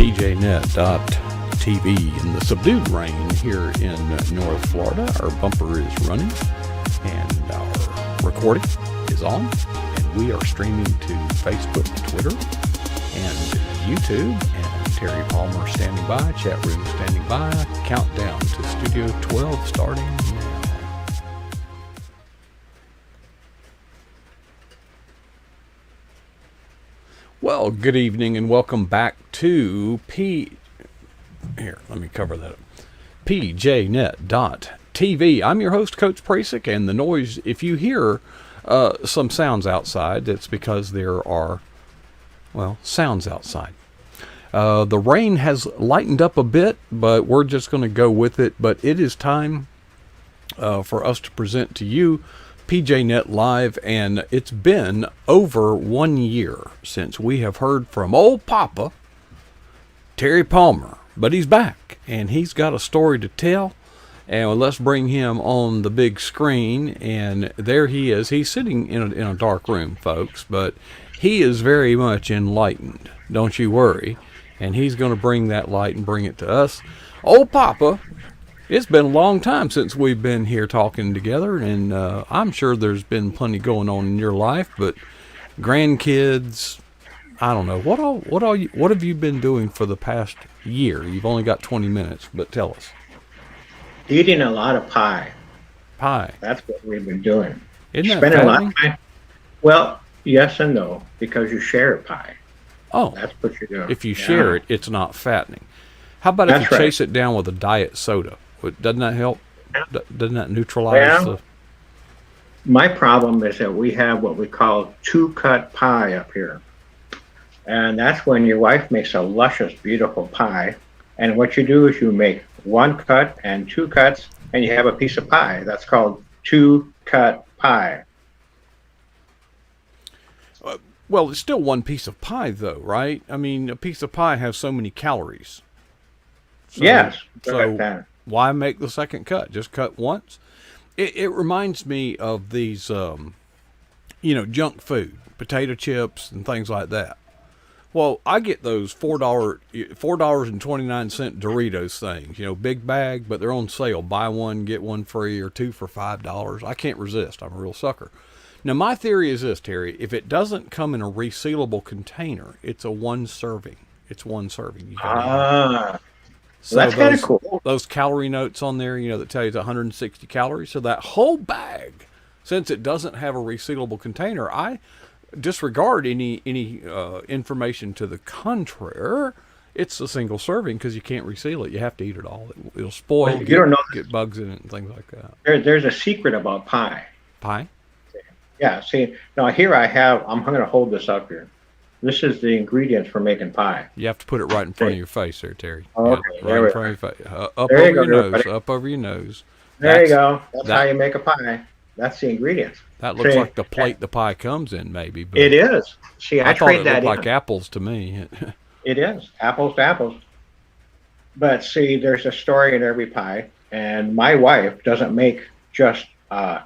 PJNet.TV in the subdued rain here in North Florida. Our bumper is running and our recording is on, and we are streaming to Facebook, Twitter, and YouTube. And Terry Palmer standing by, chat room standing by, countdown to Studio 12 starting now. Well, good evening and welcome back to PJNet.TV. I'm your host, Coach Prasic, and the noise, if you hear some sounds outside, that's because there are, sounds outside. The rain has lightened up a bit, but we're just going to go with it. But it is time for us to present to you PJNet Live, and it's been over 1 year since we have heard from old Papa, Terry Palmer, but he's back, and he's got a story to tell, and let's bring him on the big screen, and there he is. He's sitting in a dark room, folks, but he is very much enlightened, don't you worry, and he's going to bring that light and bring it to us. Old Papa, it's been a long time since we've been here talking together, and I'm sure there's been plenty going on in your life, but grandkids, I don't know. What have you been doing for the past year? You've only got 20 minutes, but tell us. Eating a lot of pie. Pie. That's what we've been doing. Isn't that Spending a lot fattening? of time. Well, yes and no, because you share pie. Oh, That's what you're doing. if you share it, it's not fattening. How about if That's you right. chase it down with a diet soda? Doesn't that help? Doesn't that neutralize Well, the... My problem is that we have what we call two-cut pie up here. And that's when your wife makes a luscious, beautiful pie. And what you do is you make one cut and two cuts, and you have a piece of pie. That's called two-cut pie. Well, it's still one piece of pie, though, right? I mean, a piece of pie has so many calories. So, Yes. So why make the second cut? Just cut once? It reminds me of these, junk food, potato chips and things like that. Well, I get those $4.29 Doritos things, big bag, but they're on sale. Buy one, get one free, or two for $5. I can't resist. I'm a real sucker. Now, my theory is this, Terry. If it doesn't come in a resealable container, it's a one serving. It's one serving. You gotta So that's kind of cool. Those calorie notes on there, that tell you it's 160 calories. So that whole bag, since it doesn't have a resealable container, I disregard any information to the contrary. It's a single serving because you can't reseal it. You have to eat it all. It'll spoil. You don't know get bugs in it and things like that. There's a secret about pie. Pie? Yeah, see, now here I'm going to hold this up here. This is the ingredients for making pie. You have to put it right in front of your face there, Terry. Okay, right in front of your face. Up There over you go, your nose. everybody. Up over your nose. There you go. That's how you make a pie. That's the ingredients. That looks See, like the plate the pie comes in, maybe. But It is. See, I thought trade it that looked in. like apples to me. It is. Apples to apples. But see, there's a story in every pie, and my wife doesn't make just a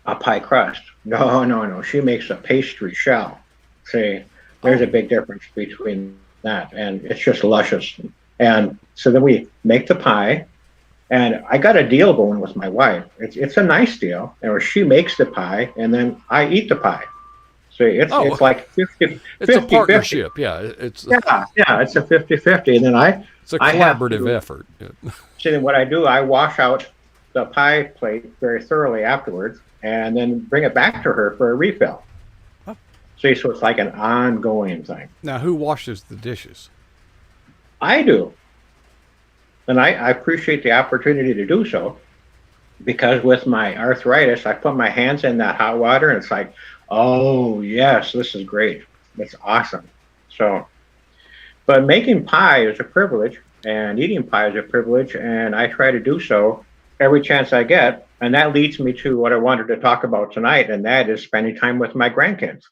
pie crust. No. She makes a pastry shell. See, there's a big difference between that, and it's just luscious. And so then we make the pie, and I got a deal going with my wife. It's a nice deal, where she makes the pie, and then I eat the pie. So it's like 50, It's 50, a partnership, yeah. It's it's a 50-50. And then it's a I have collaborative to- effort. see, then what I do, I wash out the pie plate very thoroughly afterwards, and then bring it back to her for a refill. Oh. See, so it's like an ongoing thing. Now, who washes the dishes? I do. And I appreciate the opportunity to do so, because with my arthritis, I put my hands in that hot water, and it's like, oh, yes, this is great. It's awesome. So, but making pie is a privilege, and eating pie is a privilege, and I try to do so every chance I get. And that leads me to what I wanted to talk about tonight, and that is spending time with my grandkids.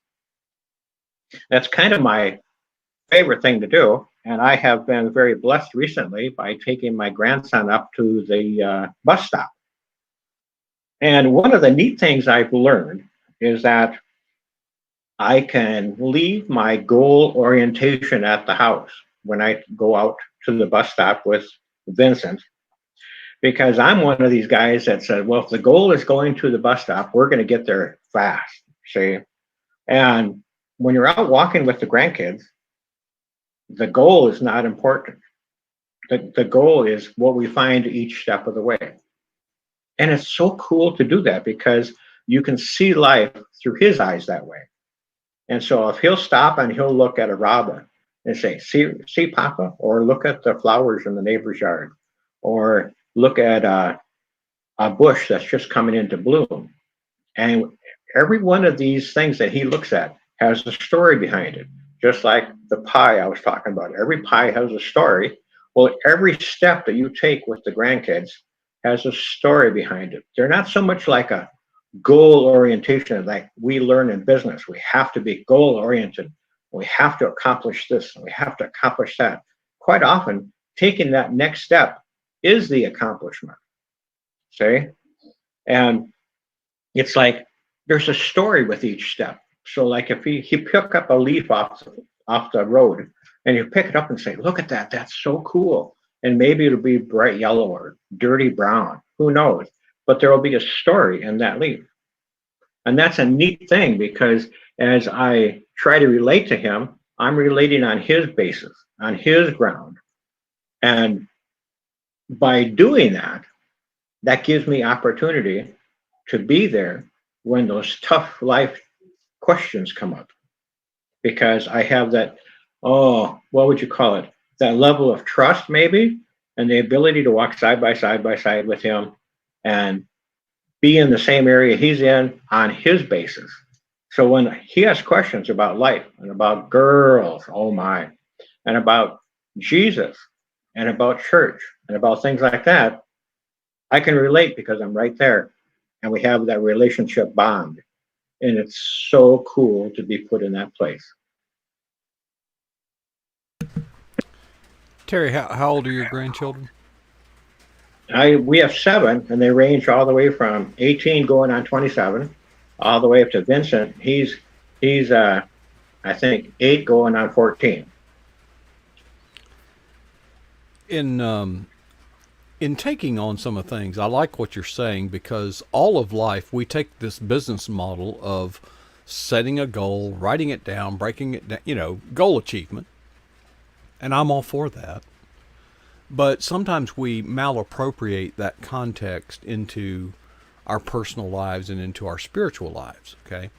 That's kind of my favorite thing to do. And I have been very blessed recently by taking my grandson up to the bus stop. And one of the neat things I've learned is that I can leave my goal orientation at the house. when I go out to the bus stop with Vincent, because I'm one of these guys that said, well, if the goal is going to the bus stop, we're going to get there fast. See? And when you're out walking with the grandkids, the goal is not important. The goal is what we find each step of the way. And it's so cool to do that because you can see life through his eyes that way. And so if he'll stop and he'll look at a robin and say, see, Papa, or look at the flowers in the neighbor's yard, or look at a bush that's just coming into bloom. And every one of these things that he looks at has a story behind it. Just like the pie I was talking about. Every pie has a story. Well, every step that you take with the grandkids has a story behind it. They're not so much like a goal orientation like we learn in business. We have to be goal oriented. We have to accomplish this. We have to accomplish that. Quite often, taking that next step is the accomplishment. See? And it's like there's a story with each step. So like if he pick up a leaf off the road and you pick it up and say, look at that, that's so cool. And maybe it'll be bright yellow or dirty brown, who knows? But there will be a story in that leaf. And that's a neat thing because as I try to relate to him, I'm relating on his basis, on his ground. And by doing that, that gives me opportunity to be there when those tough life questions come up. Because I have that, what would you call it? That level of trust maybe, and the ability to walk side by side with him and be in the same area he's in on his basis. So when he asks questions about life and about girls, oh my, and about Jesus and about church and about things like that, I can relate because I'm right there and we have that relationship bond. And it's so cool to be put in that place. Terry, how old are your grandchildren? We have 7, and they range all the way from 18 going on 27, all the way up to Vincent. He's I think 8 going on 14. In taking on some of the things, I like what you're saying because all of life we take this business model of setting a goal, writing it down, breaking it down, goal achievement. And I'm all for that. But sometimes we malappropriate that context into our personal lives and into our spiritual lives, okay?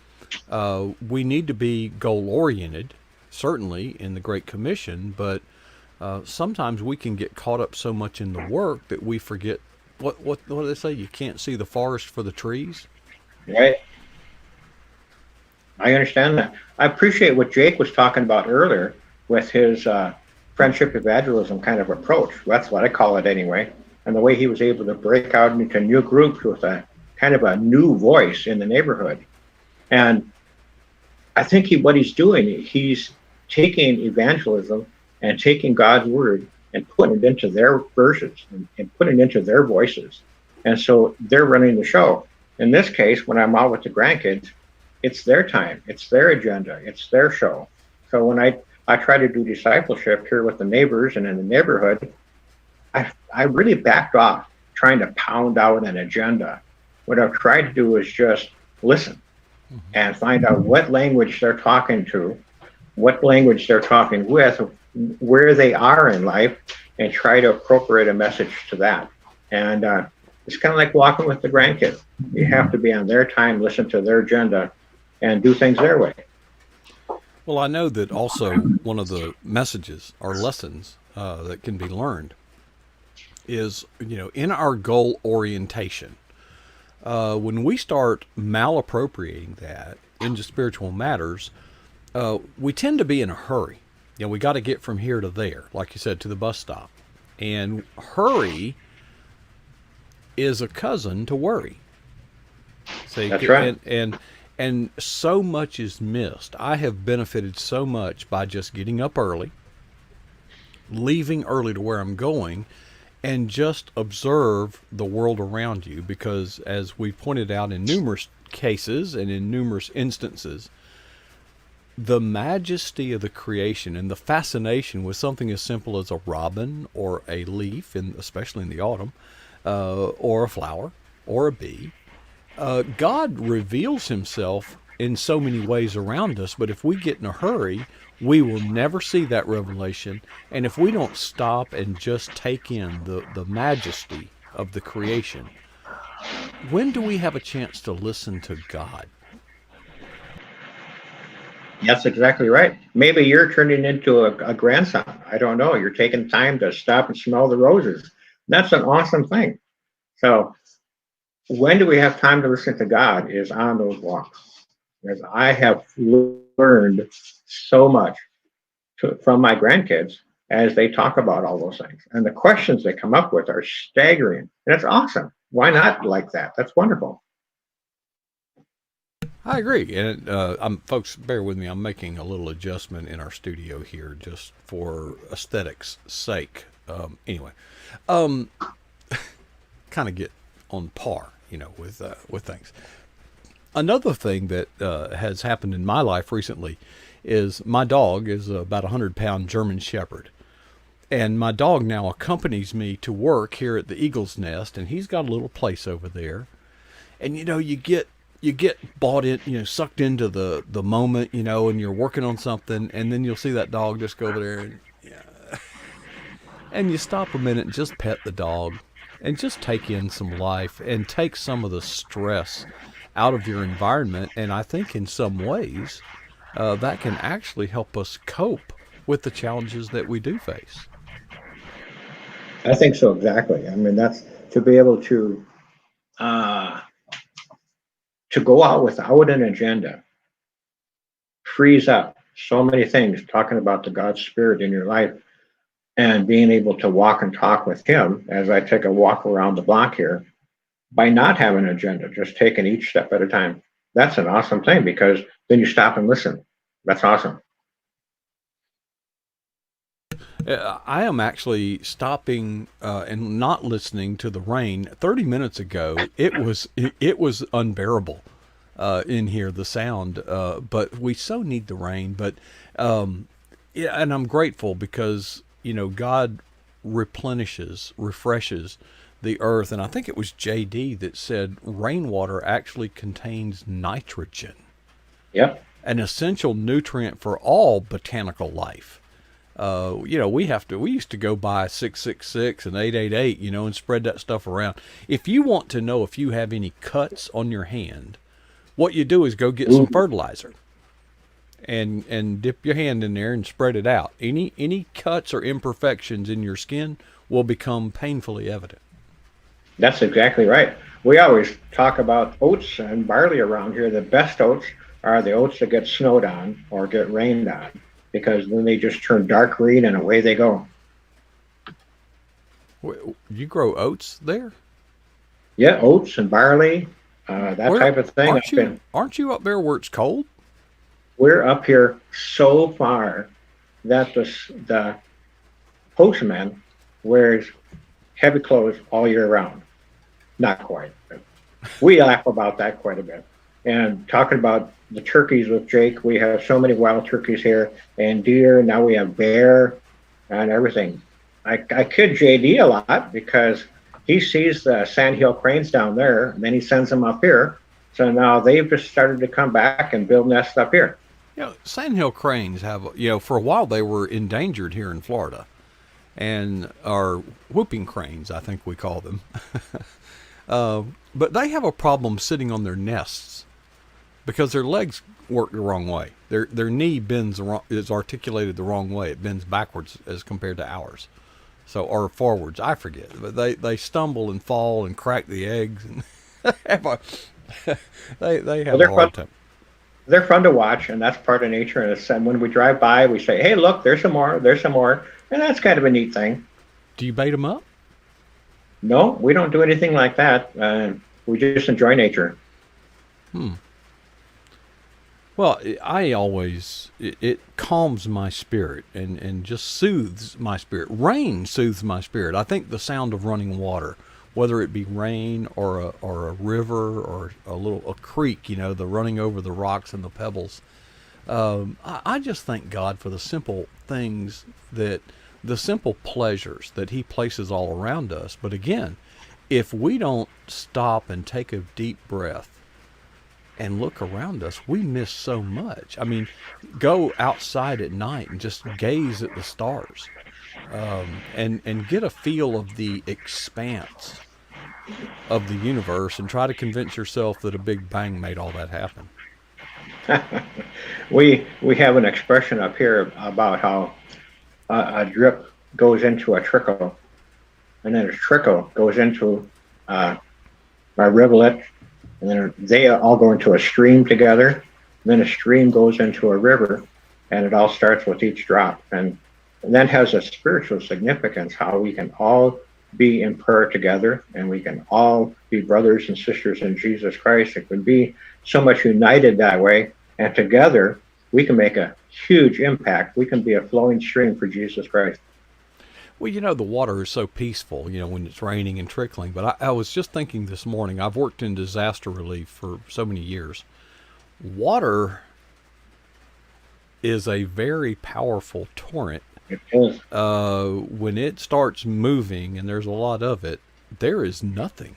We need to be goal-oriented, certainly in the Great Commission, but sometimes we can get caught up so much in the work that we forget, what do they say? You can't see the forest for the trees? Right. I understand that. I appreciate what Jake was talking about earlier with his friendship evangelism kind of approach. That's what I call it anyway. And the way he was able to break out into new groups with a kind of a new voice in the neighborhood. And I think what he's doing, he's taking evangelism and taking God's word and putting it into their versions and putting it into their voices. And so they're running the show. In this case, when I'm out with the grandkids, it's their time, it's their agenda, it's their show. So when I try to do discipleship here with the neighbors and in the neighborhood, I really backed off trying to pound out an agenda. What I've tried to do is just listen and find out what language they're talking to, what language they're talking with, where they are in life, and try to appropriate a message to that. And it's kind of like walking with the grandkids. You have to be on their time, listen to their agenda, and do things their way. Well, I know that also one of the messages or lessons that can be learned is, in our goal orientation, when we start malappropriating that into spiritual matters, we tend to be in a hurry. We got to get from here to there, like you said, to the bus stop. And hurry is a cousin to worry. So that's right. And so much is missed. I have benefited so much by just getting up early, leaving early to where I'm going, and just observe the world around you. Because as we pointed out in numerous cases and in numerous instances, the majesty of the creation and the fascination with something as simple as a robin or a leaf, especially in the autumn, or a flower or a bee. God reveals himself in so many ways around us, but if we get in a hurry, we will never see that revelation. And if we don't stop and just take in the majesty of the creation, when do we have a chance to listen to God? That's exactly right. Maybe you're turning into a grandson. I don't know. You're taking time to stop and smell the roses. That's an awesome thing. So when do we have time to listen to God is on those walks. Because I have learned so much from my grandkids as they talk about all those things. And the questions they come up with are staggering. And it's awesome. Why not like that? That's wonderful. I agree, and folks, bear with me. I'm making a little adjustment in our studio here, just for aesthetics' sake. Anyway, kind of get on par, with things. Another thing that has happened in my life recently is my dog is about 100-pound German Shepherd, and my dog now accompanies me to work here at the Eagle's Nest, and he's got a little place over there, and you get bought in, sucked into the moment, and you're working on something, and then you'll see that dog just go over there and you stop a minute and just pet the dog and just take in some life and take some of the stress out of your environment. And I think in some ways that can actually help us cope with the challenges that we do face. I think so, exactly. I mean, that's to be able uh, to go out without an agenda frees up so many things, talking about the God Spirit in your life and being able to walk and talk with Him as I take a walk around the block here by not having an agenda, just taking each step at a time. That's an awesome thing because then you stop and listen. That's awesome. I am actually stopping and not listening to the rain. 30 minutes ago, it was unbearable in here, the sound. But we so need the rain. But yeah, and I'm grateful because God refreshes the earth. And I think it was JD that said rainwater actually contains nitrogen. Yep. An essential nutrient for all botanical life. We used to go by 666 and 888, and spread that stuff around. If you want to know if you have any cuts on your hand, what you do is go get some fertilizer and dip your hand in there and spread it out. Any cuts or imperfections in your skin will become painfully evident. That's exactly right. We always talk about oats and barley around here. The best oats are the oats that get snowed on or get rained on, because then they just turn dark green and away they go. You grow oats there? Yeah, oats and barley, type of thing. Aren't you up there where it's cold? We're up here so far that the postman wears heavy clothes all year round. Not quite, but we laugh about that quite a bit. And talking about the turkeys with Jake, we have so many wild turkeys here and deer. Now we have bear and everything. I kid JD a lot because he sees the sandhill cranes down there and then he sends them up here. So now they've just started to come back and build nests up here. Sandhill cranes have, for a while they were endangered here in Florida, and are whooping cranes, I think we call them. But they have a problem sitting on their nests because their legs work the wrong way. Their knee is articulated the wrong way. It bends backwards as compared to ours. Or forwards, I forget. But they stumble and fall and crack the eggs and they have a hard time. They're fun to watch, and that's part of nature. And when we drive by, we say, "Hey, look, there's some more, and that's kind of a neat thing. Do you bait them up? No, we don't do anything like that. We just enjoy nature. Well, it calms my spirit and just soothes my spirit. Rain soothes my spirit. I think the sound of running water, whether it be rain or a river or a creek, the running over the rocks and the pebbles, I just thank God for the simple things that, the simple pleasures that He places all around us. But again, if we don't stop and take a deep breath and look around us, we miss so much. I mean, go outside at night and just gaze at the stars, and get a feel of the expanse of the universe, and try to convince yourself that a Big Bang made all that happen. We have an expression up here about how a drip goes into a trickle, and then a trickle goes into a rivulet, and then they all go into a stream together. And then a stream goes into a river, and it all starts with each drop. And that has a spiritual significance, how we can all be in prayer together, and we can all be brothers and sisters in Jesus Christ. It can be so much united that way, and together we can make a huge impact. We can be a flowing stream for Jesus Christ. Well, the water is so peaceful, when it's raining and trickling. But I was just thinking this morning, I've worked in disaster relief for so many years. Water is a very powerful torrent. It is. When it starts moving, and there's a lot of it, there is nothing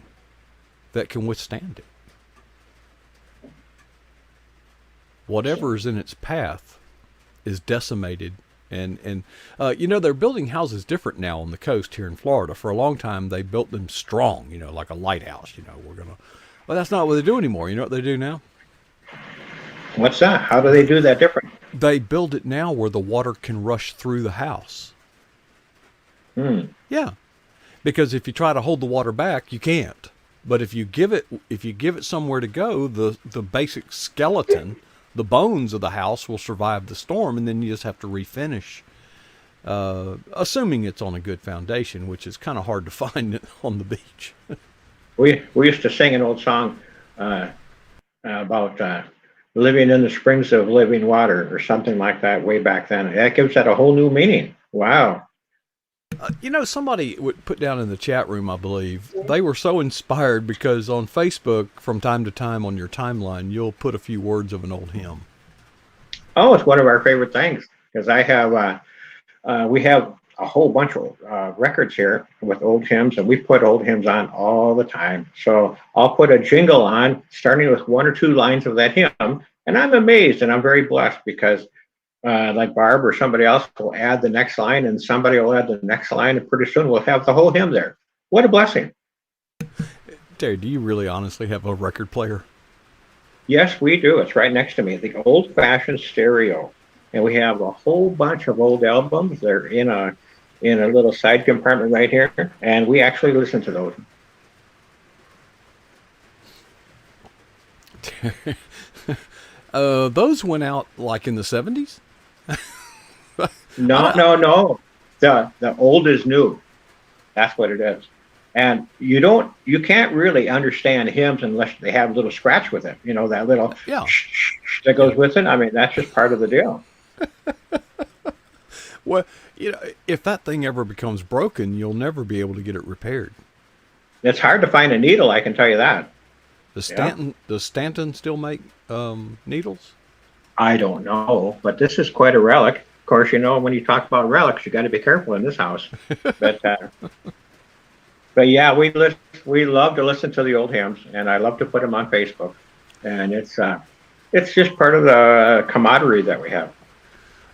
that can withstand it. Whatever is in its path is decimated. And they're building houses different now on the coast here in Florida. For a long time, they built them strong, like a lighthouse. Well, that's not what they do anymore. You know what they do now? What's that? How do they do that different? They build it now where the water can rush through the house. Yeah, because if you try to hold the water back, you can't. But if you give it somewhere to go, the basic skeleton, the bones of the house will survive the storm, and then you just have to refinish, assuming it's on a good foundation, which is kind of hard to find on the beach. We used to sing an old song about living in the springs of living water, or something like that, way back then. That gives that a whole new meaning. Wow. Somebody would put down in the chat room, I believe, they were so inspired because on Facebook, from time to time on your timeline, you'll put a few words of an old hymn. Oh, it's one of our favorite things, because I have, we have a whole bunch of records here with old hymns, and we put old hymns on all the time. So I'll put a jingle on, starting with one or two lines of that hymn, and I'm amazed, and I'm very blessed, because like Barb or somebody else will add the next line, and somebody will add the next line, and pretty soon we'll have the whole hymn there. What a blessing. Terry, do you really honestly have a record player? Yes, we do. It's right next to me, the old-fashioned stereo. And we have a whole bunch of old albums. They're in a little side compartment right here, and we actually listen to those. Those went out like in the 70s? No. The old is new. That's what it is. And you can't really understand hymns unless they have a little scratch with it. That little that goes with it. I mean, that's just part of the deal. Well, if that thing ever becomes broken, you'll never be able to get it repaired. It's hard to find a needle, I can tell you that. Does Stanton still make needles? I don't know, but this is quite a relic. Of course, when you talk about relics, you got to be careful in this house. But yeah, we love to listen to the old hymns, and I love to put them on Facebook, and it's just part of the camaraderie that we have.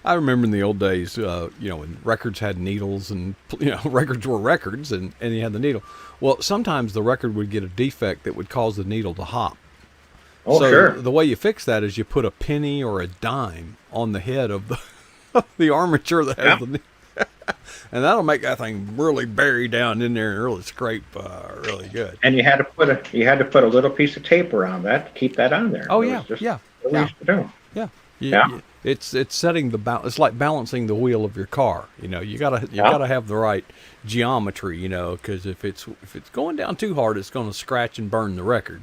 I remember in the old days, when records had needles, and records were records, and you had the needle. Well, sometimes the record would get a defect that would cause the needle to hop. Oh, so sure. The way you fix that is you put a penny or a dime on the head of the armature that has the needle. And that'll make that thing really bury down in there and really scrape really good. And you had to put a little piece of tape around that to keep that on there. Oh, It yeah, was just yeah, what we used to do. yeah. Yeah. It's setting the it's like balancing the wheel of your car. You gotta have the right geometry. Because if it's going down too hard, it's going to scratch and burn the record.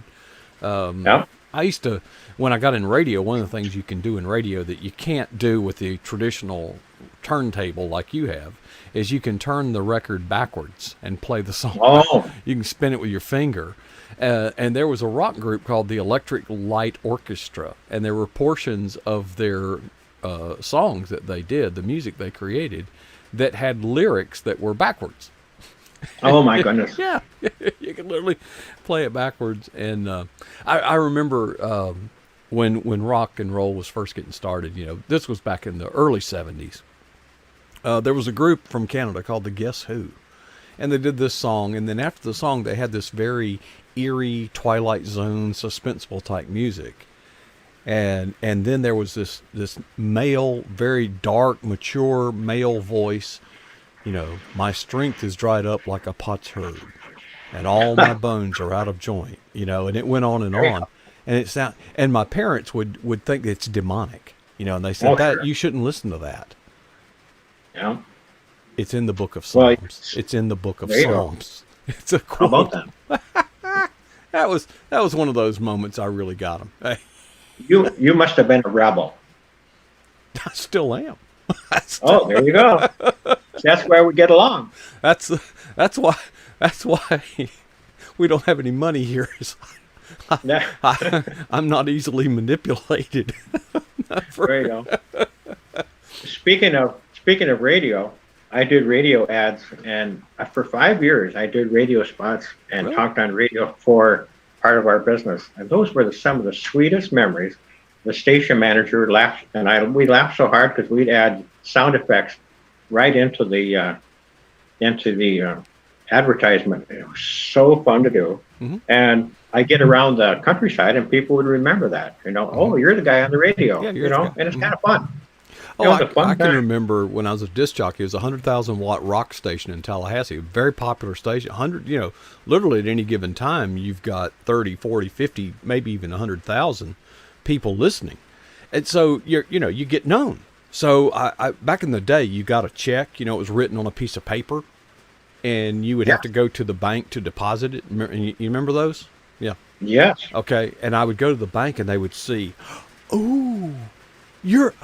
I used to, when I got in radio, one of the things you can do in radio that you can't do with the traditional turntable like you have is you can turn the record backwards and play the song. Oh, You can spin it with your finger. And there was a rock group called the Electric Light Orchestra, and there were portions of their songs that they did, the music they created, that had lyrics that were backwards. oh my goodness. Yeah, you can literally play it backwards. And I remember when rock and roll was first getting started. You know, this was back in the early '70s. There was a group from Canada called the Guess Who, and they did this song. And then after the song, they had this very eerie Twilight Zone suspenseful type music. And then there was this male, very dark, mature male voice. You know, my strength is dried up like a potsherd, and all my bones are out of joint. You know, and it went on and on, and it sound. And my parents would think it's demonic. You know, and they said that you shouldn't listen to that. Yeah. It's in the book of Well, Psalms. It's in the book of there you go. Psalms. It's a How quote. about that? That was one of those moments I really got him. Hey, You must have been a rebel. I still am. Oh, there you go. That's where we get along. That's why we don't have any money here. Yeah. I'm not easily manipulated. There you go. Speaking of radio, I did radio ads, and for 5 years I did radio spots and Really? talked on radio for part of our business. And those were some of the sweetest memories. The station manager laughed, and we laughed so hard because we'd add sound effects right into the advertisement. It was so fun to do. Mm-hmm. And I get around the countryside, and people would remember that. You know, oh, you're the guy on the radio. Yeah, you're you the know, guy. and it's Mhm. kind of fun. Oh, It was a fun I can time. remember when I was a disc jockey. It was a 100,000-watt rock station in Tallahassee, a very popular station. 100, you know, literally at any given time, you've got 30, 40, 50, maybe even 100,000 people listening, and so you get known. So I back in the day, you got a check. You know, it was written on a piece of paper, and you would have to go to the bank to deposit it. You remember those? Yeah. Yes. Okay. And I would go to the bank, and they would see, oh, you're,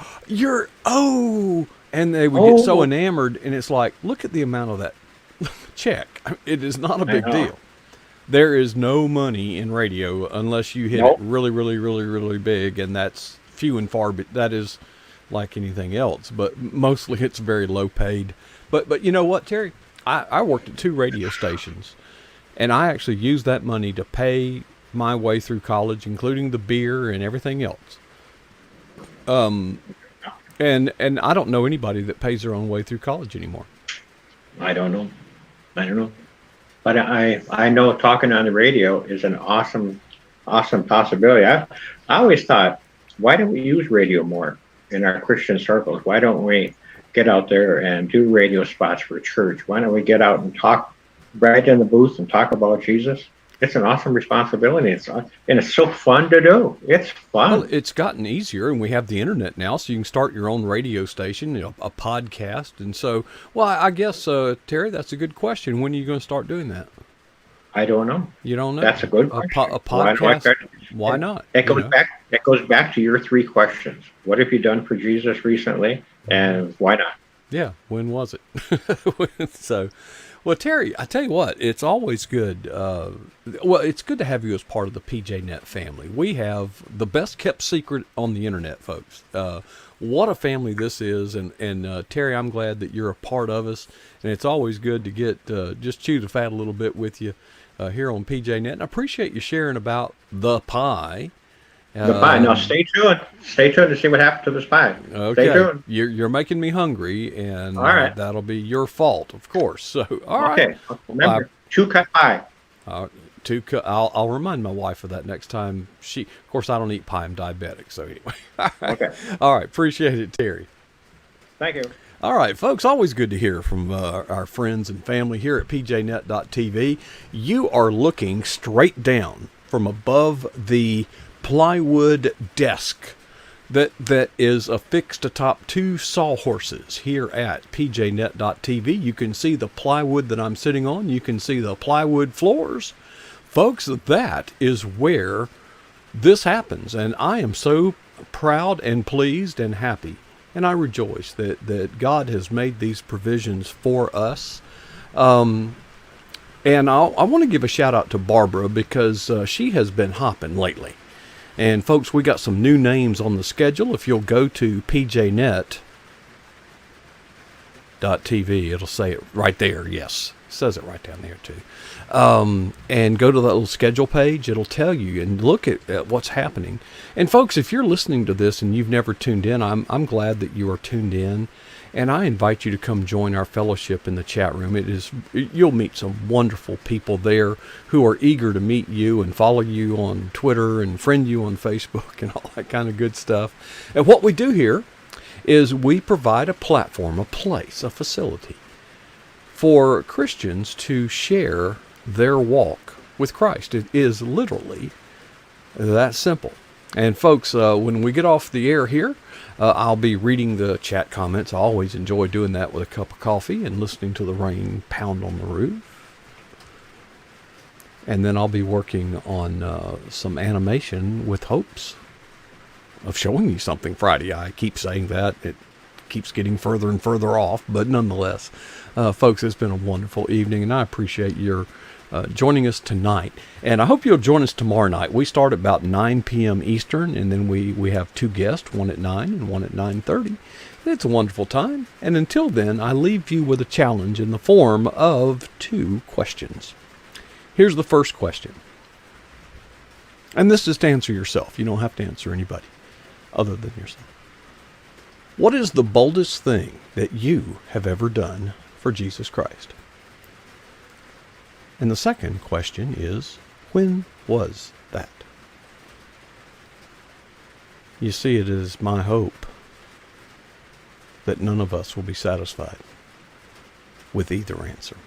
oh, and they would get so Oh. enamored, and it's like, look at the amount of that check. It is not a big know. deal. There is no money in radio unless you hit Nope. it really, really, really, really big, and that's few and far. But that is like anything else. But mostly it's very low paid. But you know what, Terry? I worked at 2 radio stations, and I actually used that money to pay my way through college, including the beer and everything else. And I don't know anybody that pays their own way through college anymore. I don't know. But I know talking on the radio is an awesome possibility. I always thought, why don't we use radio more in our Christian circles? Why don't we get out there and do radio spots for church? Why don't we get out and talk right in the booth and talk about Jesus? It's an awesome responsibility. And it's so fun to do. It's fun. Well, it's gotten easier, and we have the internet now, so you can start your own radio station, you know, a podcast. And so, well, I guess, Terry, that's a good question. When are you going to start doing that? I don't know. You don't know? That's a good A question. podcast? Why not? That You goes know? back. That goes back to your 3 questions. What have you done for Jesus recently, and why not? Yeah, when was it? So, well, Terry, I tell you what, it's always good. Well, it's good to have you as part of the PJNet family. We have the best kept secret on the internet, folks. What a family this is, and Terry, I'm glad that you're a part of us. And it's always good to get just chew the fat a little bit with you here on PJNet. And I appreciate you sharing about the pie. The pie. Now, stay tuned. Stay tuned to see what happened to this pie. Okay, Stay tuned. you're making me hungry, and All right. that'll be your fault, of course. So, all right. Okay. Remember, 2-cut pie. I'll remind my wife of that next time of course, I don't eat pie. I'm diabetic. So anyway. Okay. All right. Appreciate it, Terry. Thank you. All right, folks, always good to hear from our friends and family here at pjnet.tv. You are looking straight down from above the plywood desk that is affixed atop 2 sawhorses here at pjnet.tv. You can see the plywood that I'm sitting on. You can see the plywood floors. Folks, that is where this happens, and I am so proud and pleased and happy, and I rejoice that God has made these provisions for us. And I want to give a shout out to Barbara because she has been hopping lately. And folks, we got some new names on the schedule. If you'll go to pjnet.tv, it'll say it right there. Yes, it says it right down there too. And go to that little schedule page. It'll tell you and look at what's happening. And folks, if you're listening to this and you've never tuned in, I'm glad that you are tuned in. And I invite you to come join our fellowship in the chat room. You'll meet some wonderful people there who are eager to meet you and follow you on Twitter and friend you on Facebook and all that kind of good stuff. And what we do here is we provide a platform, a place, a facility for Christians to share their walk with Christ. It is literally that simple. And folks, when we get off the air here, I'll be reading the chat comments. I always enjoy doing that with a cup of coffee and listening to the rain pound on the roof. And then I'll be working on some animation with hopes of showing you something Friday. I keep saying that. It keeps getting further and further off, but nonetheless, folks, it's been a wonderful evening, and I appreciate your joining us tonight. And I hope you'll join us tomorrow night. We start at about 9 p.m. Eastern, and then we have two guests, one at 9 and one at 9:30. It's a wonderful time. And until then, I leave you with a challenge in the form of 2 questions. Here's the first question. And this is to answer yourself. You don't have to answer anybody other than yourself. What is the boldest thing that you have ever done for Jesus Christ? And the second question is, when was that? You see, it is my hope that none of us will be satisfied with either answer.